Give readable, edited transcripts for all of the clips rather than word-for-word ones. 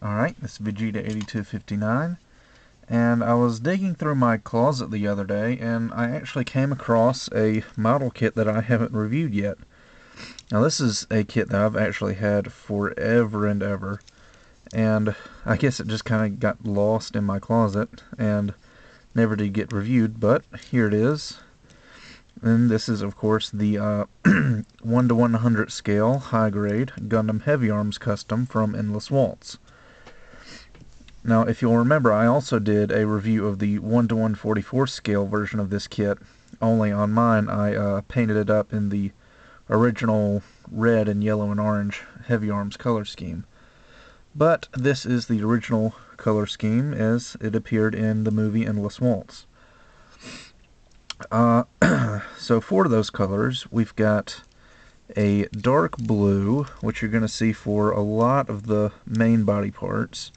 Alright, this is Vegeta8259, and I was digging through my closet the other day, and I actually came across a model kit that I haven't reviewed yet. Now this is a kit that I've actually had forever and ever, and I guess it just kind of got lost in my closet, and never did get reviewed, but here it is. And this is, of course, the 1 to 100 scale, high-grade Gundam Heavyarms custom from Endless Waltz. Now, if you'll remember, I also did a review of the 1 to 144 scale version of this kit, only on mine I painted it up in the original red and yellow and orange Heavyarms color scheme. But this is the original color scheme as it appeared in the movie Endless Waltz. So for those colors, we've got a dark blue, which you're going to see for a lot of the main body parts.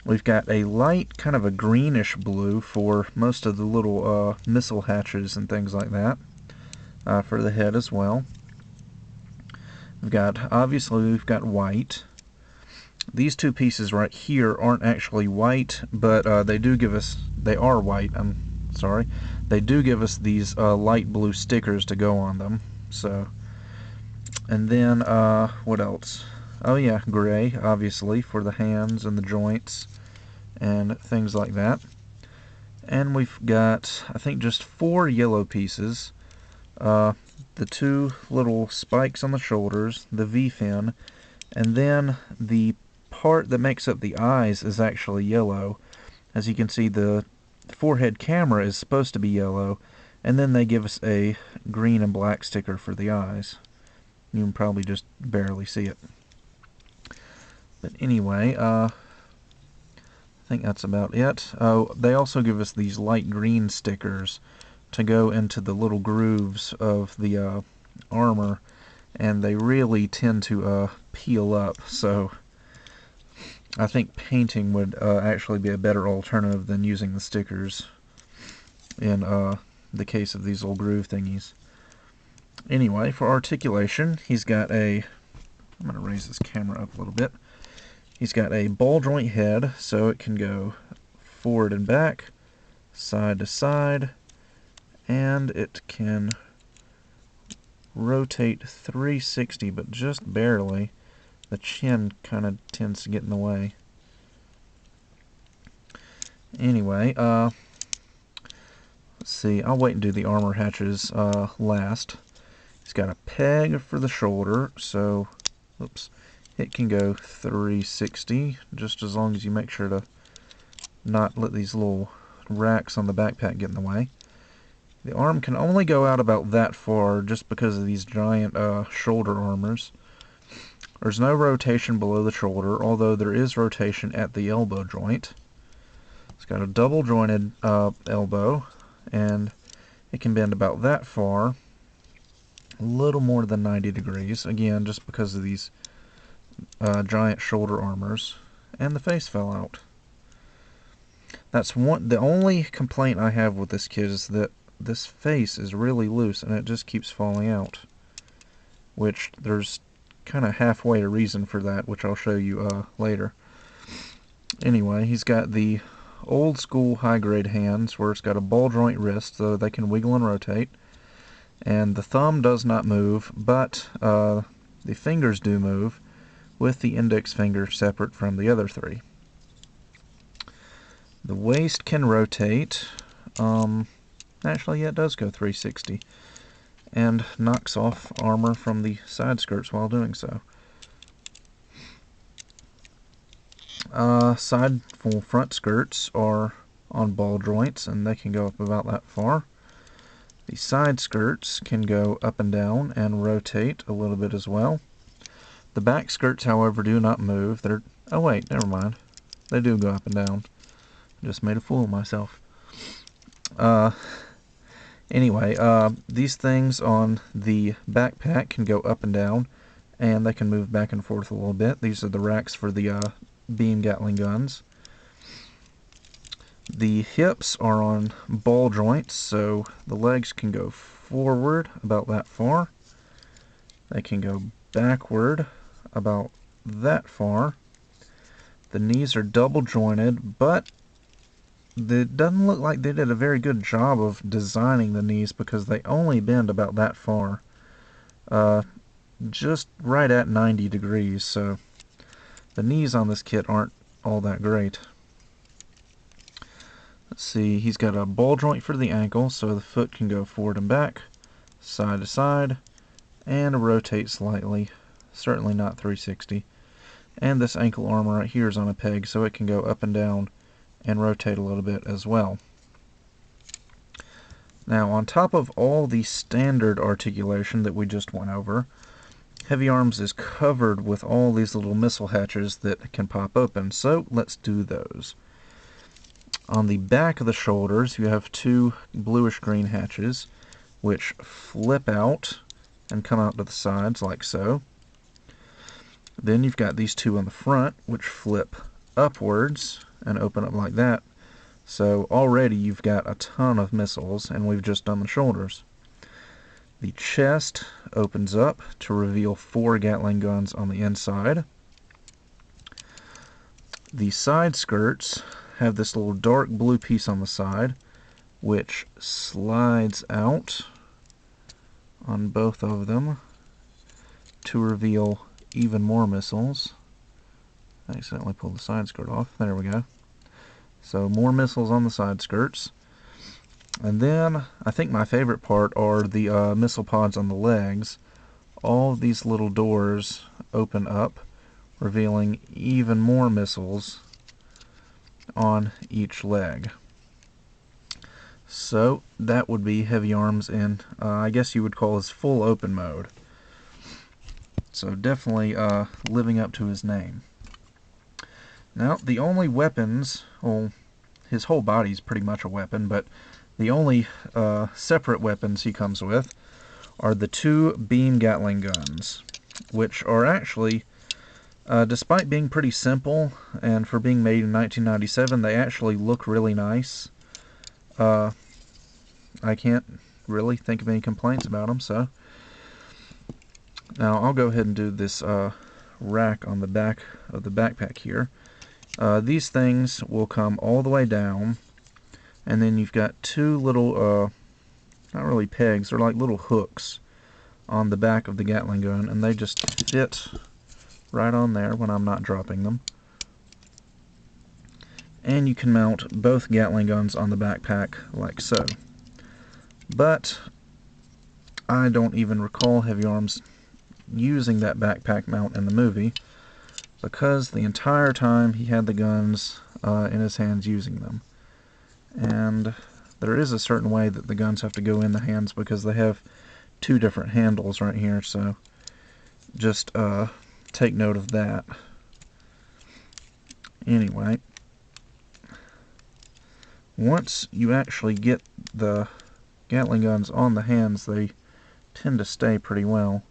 We've got a light, kind of a greenish blue for most of the little missile hatches and things like that, for the head as well. Obviously we've got white. These two pieces right here aren't actually white, but they do give us, they are white, I'm sorry. They do give us these light blue stickers to go on them. So, and then, what else? Oh yeah, gray, obviously, for the hands and the joints and things like that. And we've got, I think, just 4 yellow pieces. The 2 little spikes on the shoulders, the V-fin, and then the part that makes up the eyes is actually yellow. As you can see, the forehead camera is supposed to be yellow, and then they give us a green and black sticker for the eyes. You can probably just barely see it. But anyway, I think that's about it. Oh, they also give us these light green stickers to go into the little grooves of the armor, and they really tend to peel up, so I think painting would actually be a better alternative than using the stickers in the case of these little groove thingies. Anyway, for articulation, he's got a, I'm going to raise this camera up a little bit. He's got a ball joint head, so it can go forward and back, side to side, and it can rotate 360, but just barely. The chin kind of tends to get in the way. Anyway, let's see, I'll wait and do the armor hatches last. He's got a peg for the shoulder, so, oops, it can go 360, just as long as you make sure to not let these little racks on the backpack get in the way. The arm can only go out about that far just because of these giant shoulder armors. There's no rotation below the shoulder, although there is rotation at the elbow joint. It's got a double jointed elbow, and it can bend about that far, a little more than 90 degrees, again just because of these giant shoulder armors, and the face fell out. That's the only complaint I have with this kit is that this face is really loose and it just keeps falling out, which there's kind of halfway a reason for that, which I'll show you later. Anyway, he's got the old school high grade hands where it's got a ball joint wrist so they can wiggle and rotate, and the thumb does not move, but the fingers do move, with the index finger separate from the other 3. The waist can rotate, actually yeah, it does go 360, and knocks off armor from the side skirts while doing so. Side full front skirts are on ball joints, and they can go up about that far. The side skirts can go up and down and rotate a little bit as well. The back skirts, however, do not move. Oh wait, never mind. They do go up and down. I just made a fool of myself. Anyway, these things on the backpack can go up and down, and they can move back and forth a little bit. These are the racks for the beam Gatling guns. The hips are on ball joints, so the legs can go forward about that far. They can go backward about that far. The knees are double jointed, but it doesn't look like they did a very good job of designing the knees because they only bend about that far. Just right at 90 degrees, so the knees on this kit aren't all that great. Let's see, he's got a ball joint for the ankle, so the foot can go forward and back, side to side, and rotate slightly. Certainly not 360. And this ankle armor right here is on a peg, so it can go up and down and rotate a little bit as well. Now, on top of all the standard articulation that we just went over, Heavyarms is covered with all these little missile hatches that can pop open, so let's do those. On the back of the shoulders, you have two bluish-green hatches, which flip out and come out to the sides like so. Then you've got these two on the front, which flip upwards and open up like that. So already you've got a ton of missiles, and we've just done the shoulders. The chest opens up to reveal 4 Gatling guns on the inside. The side skirts have this little dark blue piece on the side, which slides out on both of them to reveal even more missiles. I accidentally pulled the side skirt off. There we go. So more missiles on the side skirts. And then I think my favorite part are the missile pods on the legs. All of these little doors open up, revealing even more missiles on each leg. So that would be Heavyarms in, I guess you would call his full open mode. So definitely living up to his name. Now, the only weapons, well, his whole body's pretty much a weapon, but the only separate weapons he comes with are the 2 beam Gatling guns, which are actually, despite being pretty simple, and for being made in 1997, they actually look really nice. I can't really think of any complaints about them, so. Now, I'll go ahead and do this rack on the back of the backpack here. These things will come all the way down, and then you've got 2 little, not really pegs, they're like little hooks on the back of the Gatling gun, and they just fit right on there when I'm not dropping them. And you can mount both Gatling guns on the backpack like so. But I don't even recall Heavyarms using that backpack mount in the movie, because the entire time he had the guns in his hands using them. And there is a certain way that the guns have to go in the hands because they have 2 different handles right here, so just take note of that. Anyway, once you actually get the Gatling guns on the hands, they tend to stay pretty well.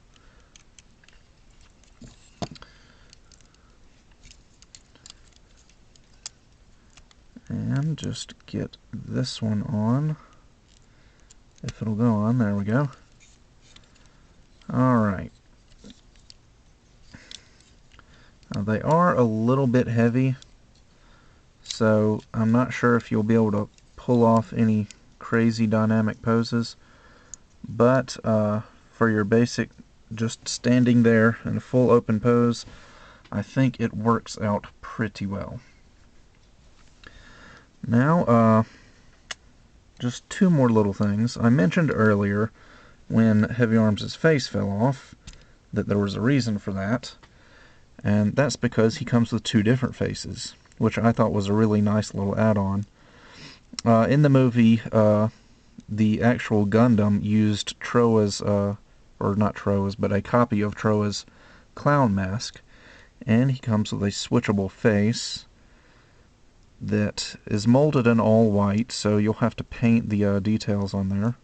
And just get this one on, if it'll go on. There we go. Alright. Now they are a little bit heavy, so I'm not sure if you'll be able to pull off any crazy dynamic poses, but for your basic just standing there in a full open pose, I think it works out pretty well. Now, just 2 more little things. I mentioned earlier when Heavyarms' face fell off that there was a reason for that, and that's because he comes with 2 different faces, which I thought was a really nice little add-on. In the movie, the actual Gundam used Troa's, or not Troa's, but a copy of Troa's clown mask, and he comes with a switchable face that is molded in all white, so you'll have to paint the details on there.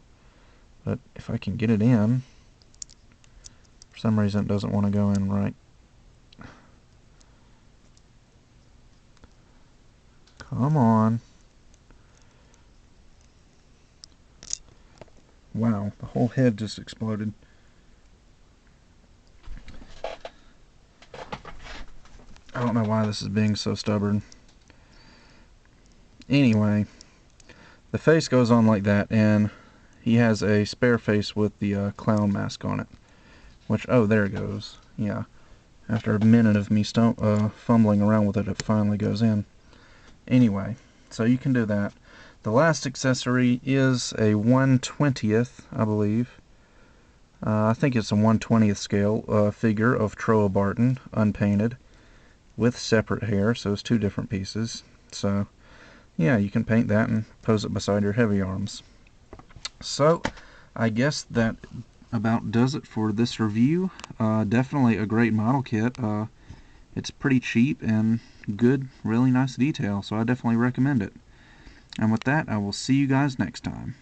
But if I can get it in, for some reason it doesn't want to go in right. Come on. Wow, the whole head just exploded. don't know why this is being so stubborn. Anyway, the face goes on like that, and he has a spare face with the clown mask on it. Which, oh, there it goes. Yeah. After a minute of me fumbling around with it, it finally goes in. Anyway, so you can do that. The last accessory is a 1/20th, I believe. I think it's a 1/20th scale figure of Troa Barton, unpainted, with separate hair, so it's two different pieces. So, yeah, you can paint that and pose it beside your Heavyarms. So, I guess that about does it for this review. Definitely a great model kit. It's pretty cheap and good, really nice detail, so I definitely recommend it. And with that, I will see you guys next time.